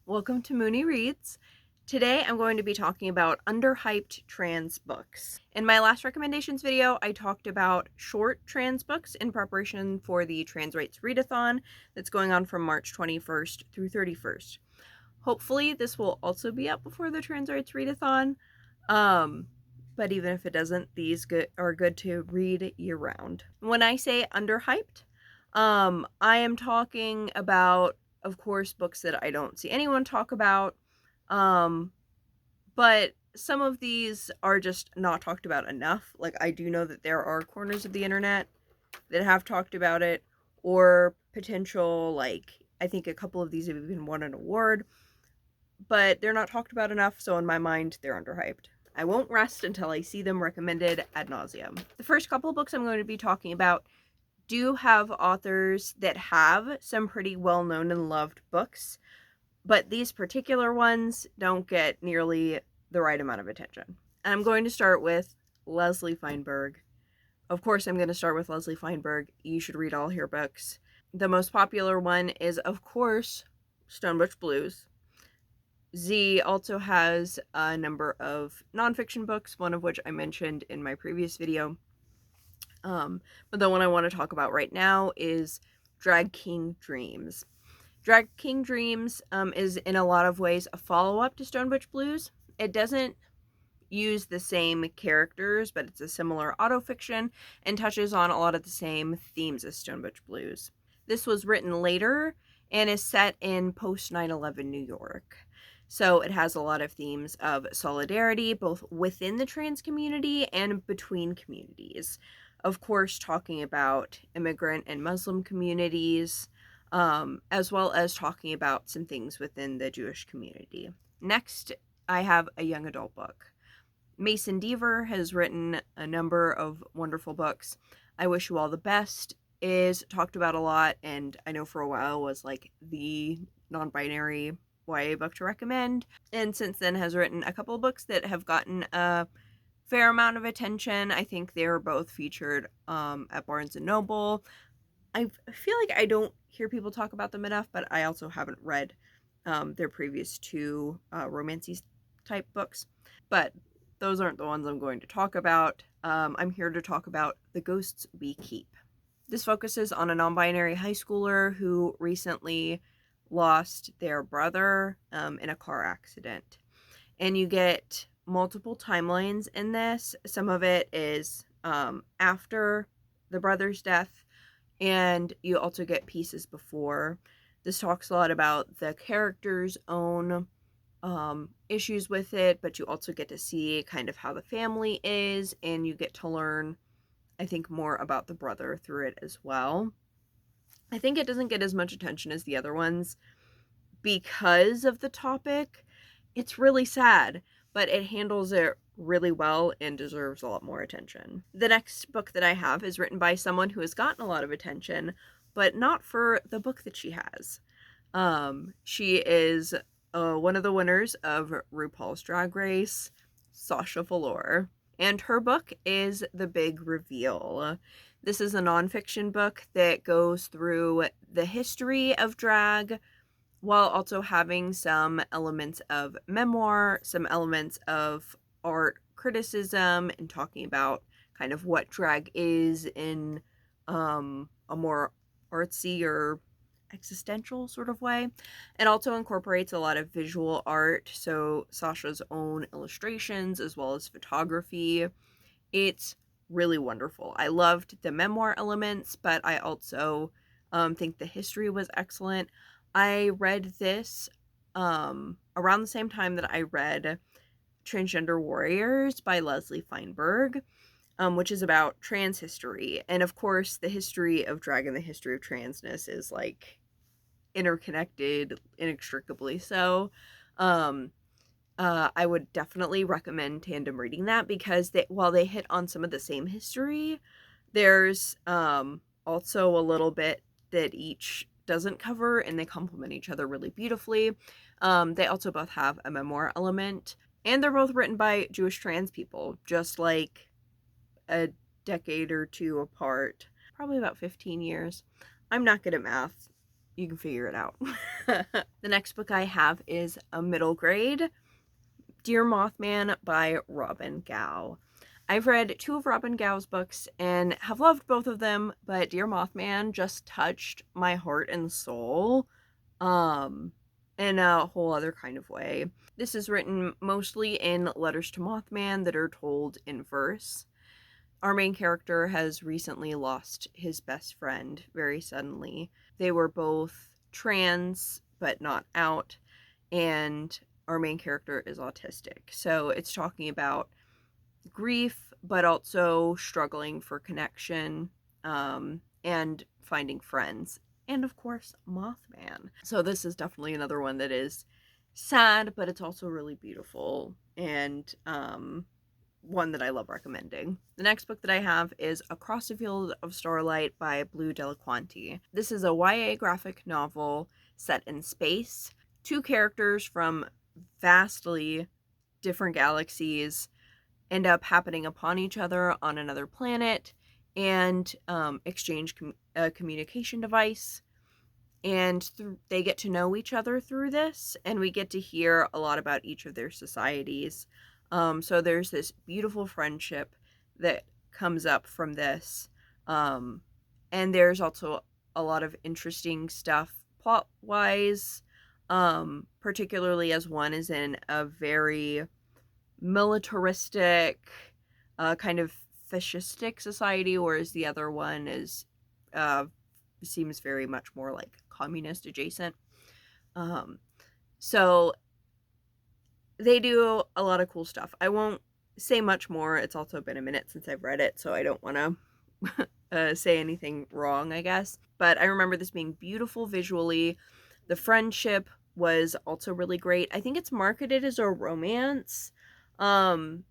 Welcome to Mooney Reads. Today I'm going to be talking about underhyped trans books. In my last recommendations video, I talked about short trans books in preparation for the Trans Rights Readathon that's going on from March 21st through 31st. Hopefully this will also be up before the Trans Rights Readathon, but even if it doesn't, these are good to read year-round. When I say underhyped, I am talking about, of course, books that I don't see anyone talk about, but some of these are just not talked about enough. Like, I do know that there are corners of the internet that have talked about it, or potential, like, I think a couple of these have even won an award, but they're not talked about enough, so in my mind, they're underhyped. I won't rest until I see them recommended ad nauseum. The first couple of books I'm going to be talking about do have authors that have some pretty well-known and loved books, but these particular ones don't get nearly the right amount of attention. And I'm going to start with Leslie Feinberg. Of course, I'm going to start with Leslie Feinberg. You should read all her books. The most popular one is, of course, Stonebutch Blues. Z also has a number of nonfiction books, one of which I mentioned in my previous video. But the one I want to talk about right now is Drag King Dreams. Drag King Dreams is in a lot of ways a follow-up to Stonebutch Blues. It doesn't use the same characters, but it's a similar autofiction and touches on a lot of the same themes as Stonebutch Blues. This was written later and is set in post 9/11 New York. So it has a lot of themes of solidarity, both within the trans community and between communities. Of course, talking about immigrant and Muslim communities, as well as talking about some things within the Jewish community. Next, I have a young adult book. Mason Deaver has written a number of wonderful books. I Wish You All the Best is talked about a lot, and I know for a while was like the non-binary YA book to recommend, and since then has written a couple of books that have gotten a fair amount of attention. I think they were both featured at Barnes & Noble. I feel like I don't hear people talk about them enough, but I also haven't read their previous two romancy type books. But those aren't the ones I'm going to talk about. I'm here to talk about The Ghosts We Keep. This focuses on a non-binary high schooler who recently lost their brother in a car accident. And you get multiple timelines in this. Some of it is after the brother's death, and you also get pieces before. This talks a lot about the character's own issues with it, but you also get to see kind of how the family is, and you get to learn, I think, more about the brother through it as well. I think it doesn't get as much attention as the other ones because of the topic. It's really sad, but it handles it really well and deserves a lot more attention. The next book that I have is written by someone who has gotten a lot of attention, but not for the book that she has. She is one of the winners of RuPaul's Drag Race, Sasha Velour, and her book is The Big Reveal. This is a nonfiction book that goes through the history of drag, while also having some elements of memoir, some elements of art criticism, and talking about kind of what drag is in a more artsy or existential sort of way. It also incorporates a lot of visual art, so Sasha's own illustrations as well as photography. It's really wonderful. I loved the memoir elements, but I also think the history was excellent. I read this around the same time that I read Transgender Warriors by Leslie Feinberg, which is about trans history. And of course, the history of drag and the history of transness is like interconnected inextricably. So I would definitely recommend tandem reading that, because while they hit on some of the same history, there's also a little bit that each doesn't cover, and they complement each other really beautifully. They also both have a memoir element, and they're both written by Jewish trans people, just like a decade or two apart, probably about 15 years. I'm not good at math, you can figure it out. The next book I have is a middle grade, Dear Mothman by Robin Gao. I've read 2 of Robin Gao's books and have loved both of them, but Dear Mothman just touched my heart and soul in a whole other kind of way. This is written mostly in letters to Mothman that are told in verse. Our main character has recently lost his best friend very suddenly. They were both trans, but not out, and our main character is autistic. So it's talking about grief, but also struggling for connection, and finding friends. And of course, Mothman. So this is definitely another one that is sad, but it's also really beautiful, and one that I love recommending. The next book that I have is Across the Field of Starlight by Blue Delliquanti. This is a YA graphic novel set in space. 2 characters from vastly different galaxies end up happening upon each other on another planet and exchange a communication device. And they get to know each other through this, and we get to hear a lot about each of their societies. So there's this beautiful friendship that comes up from this. And there's also a lot of interesting stuff plot-wise, particularly as one is in a very militaristic, kind of fascistic society, whereas the other one is seems very much more like communist adjacent. So they do a lot of cool stuff. I won't say much more. It's also been a minute since I've read it, so I don't want to say anything wrong, I guess. But I remember this being beautiful visually. The friendship was also really great. I think it's marketed as a romance. And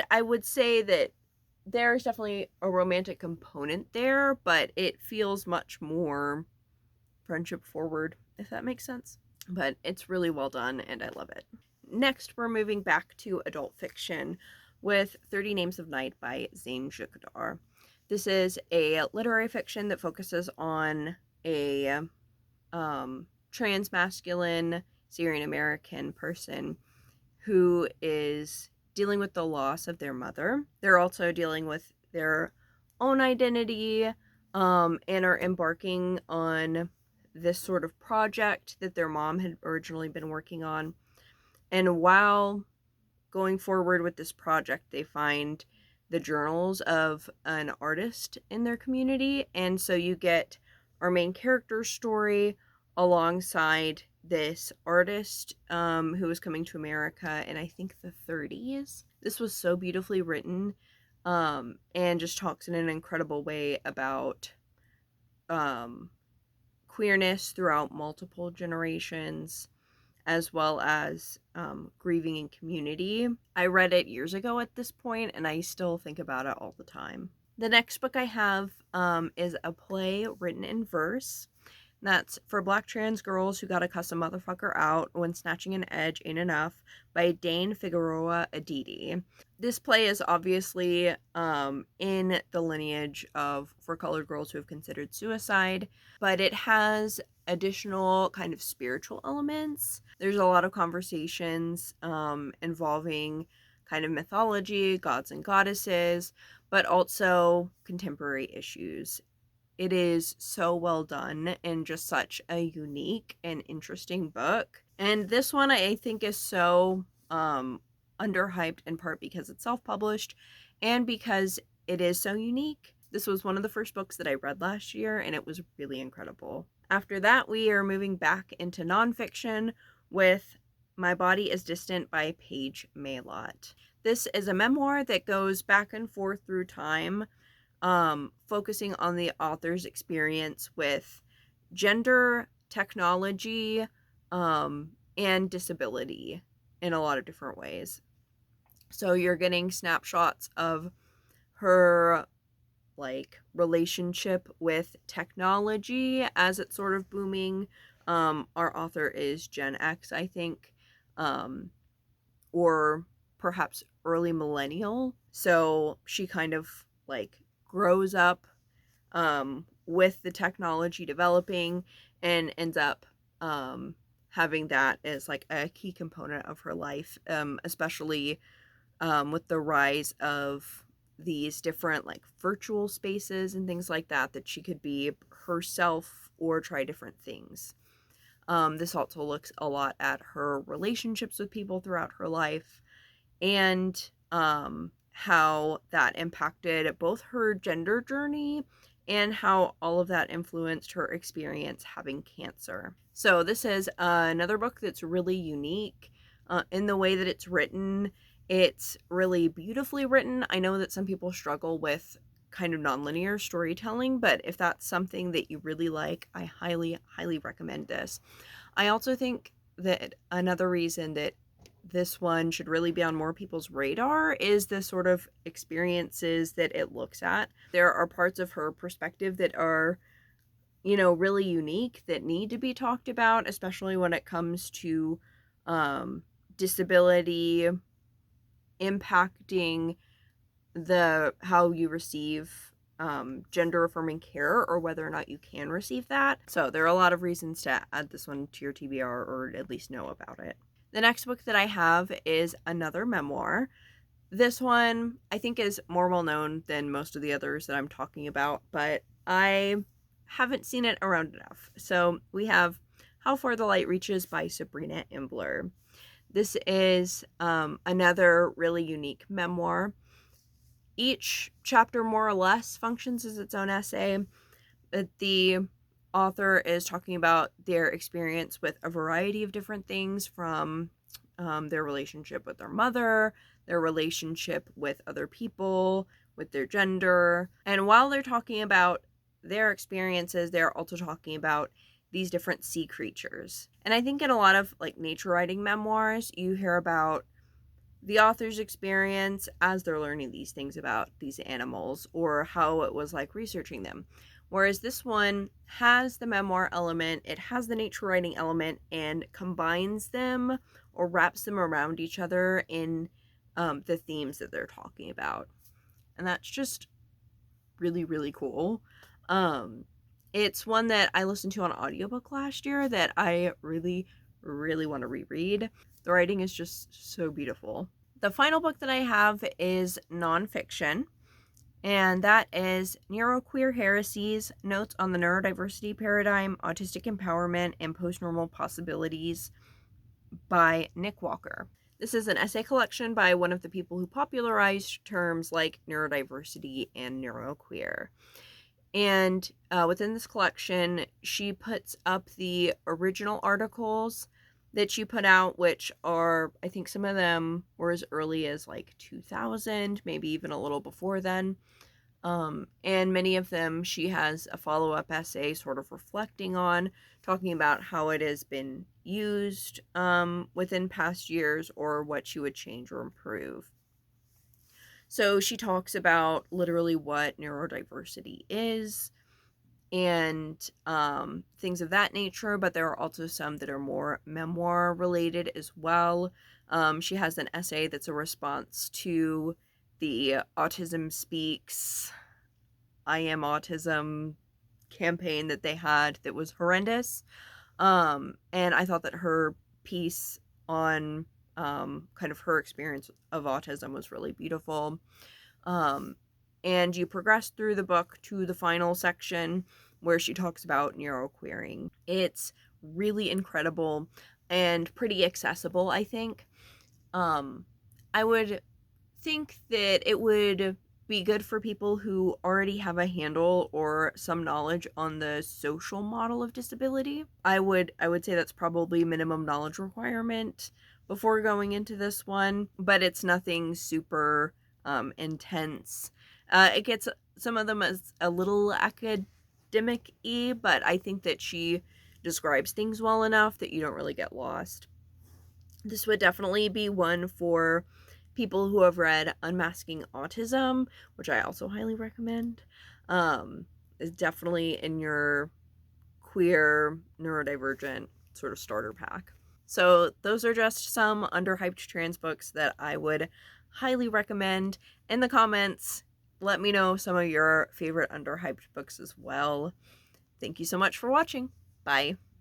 I would say that there's definitely a romantic component there, but it feels much more friendship forward, if that makes sense. But it's really well done, and I love it. Next, we're moving back to adult fiction with 30 Names of Night by Zeyn Joukhadar. This is a literary fiction that focuses on a trans-masculine Syrian American person who is dealing with the loss of their mother. They're also dealing with their own identity, and are embarking on this sort of project that their mom had originally been working on. And while going forward with this project, they find the journals of an artist in their community, and so you get our main character's story alongside this artist who was coming to America in, I think, the 30s. This was so beautifully written, and just talks in an incredible way about queerness throughout multiple generations, as well as grieving in community. I read it years ago at this point, and I still think about it all the time. The next book I have is a play written in verse. That's For Black Trans Girls Who Gotta Cuss a Motherfucker Out When Snatching an Edge Ain't Enough by Dane, Figueroa, Edidi. This play is obviously in the lineage of For Colored Girls Who Have Considered Suicide, but it has additional kind of spiritual elements. There's a lot of conversations involving kind of mythology, gods and goddesses, but also contemporary issues. It is so well done and just such a unique and interesting book. And this one I think is so underhyped, in part because it's self-published and because it is so unique. This was one of the first books that I read last year, and it was really incredible. After that, we are moving back into nonfiction with My Body is Distant by Paige Maylott. This is a memoir that goes back and forth through time, focusing on the author's experience with gender, technology, and disability in a lot of different ways. So you're getting snapshots of her relationship with technology as it's sort of booming. Our author is Gen X, I think, or perhaps early millennial. So she kind of grows up with the technology developing, and ends up having that as like a key component of her life, especially with the rise of these different like virtual spaces and things like that, that she could be herself or try different things. This also looks a lot at her relationships with people throughout her life, and how that impacted both her gender journey and how all of that influenced her experience having cancer. So this is another book that's really unique in the way that it's written. It's really beautifully written. I know that some people struggle with kind of nonlinear storytelling, but if that's something that you really like, I highly, highly recommend this. I also think that another reason that this one should really be on more people's radar is the sort of experiences that it looks at. There are parts of her perspective that are, you know, really unique, that need to be talked about, especially when it comes to disability impacting how you receive gender affirming care, or whether or not you can receive that. So there are a lot of reasons to add this one to your TBR, or at least know about it. The next book that I have is another memoir. This one I think is more well known than most of the others that I'm talking about, but I haven't seen it around enough. So we have How Far the Light Reaches by Sabrina Imbler. This is another really unique memoir. Each chapter more or less functions as its own essay. The author is talking about their experience with a variety of different things, from their relationship with their mother, their relationship with other people, with their gender. And while they're talking about their experiences, they're also talking about these different sea creatures. And I think in a lot of like nature writing memoirs, you hear about the author's experience as they're learning these things about these animals, or how it was like researching them. Whereas this one has the memoir element, it has the nature writing element, and combines them or wraps them around each other in the themes that they're talking about. And that's just really, really cool. It's one that I listened to on audiobook last year that I really, really want to reread. The writing is just so beautiful. The final book that I have is nonfiction, and that is Neuroqueer Heresies, Notes on the Neurodiversity Paradigm, Autistic Empowerment, and Postnormal Possibilities by Nick Walker. This is an essay collection by one of the people who popularized terms like neurodiversity and neuroqueer. And within this collection, she puts up the original articles that she put out, which are, I think some of them were as early as like 2000, maybe even a little before then. And many of them she has a follow-up essay sort of reflecting on, talking about how it has been used within past years, or what she would change or improve. So she talks about literally what neurodiversity is, and things of that nature, but there are also some that are more memoir related as well. She has an essay that's a response to the Autism Speaks, I Am Autism campaign that they had that was horrendous. And I thought that her piece on kind of her experience of autism was really beautiful. And you progress through the book to the final section where she talks about neuroqueering. It's really incredible and pretty accessible, I think. I would think that it would be good for people who already have a handle or some knowledge on the social model of disability. I would say that's probably minimum knowledge requirement before going into this one, but it's nothing super intense. It gets some of them as a little academic-y, but I think that she describes things well enough that you don't really get lost. This would definitely be one for people who have read Unmasking Autism, which I also highly recommend. Is definitely in your queer, neurodivergent sort of starter pack. So those are just some underhyped trans books that I would highly recommend. In the comments, let me know some of your favorite underhyped books as well. Thank you so much for watching. Bye.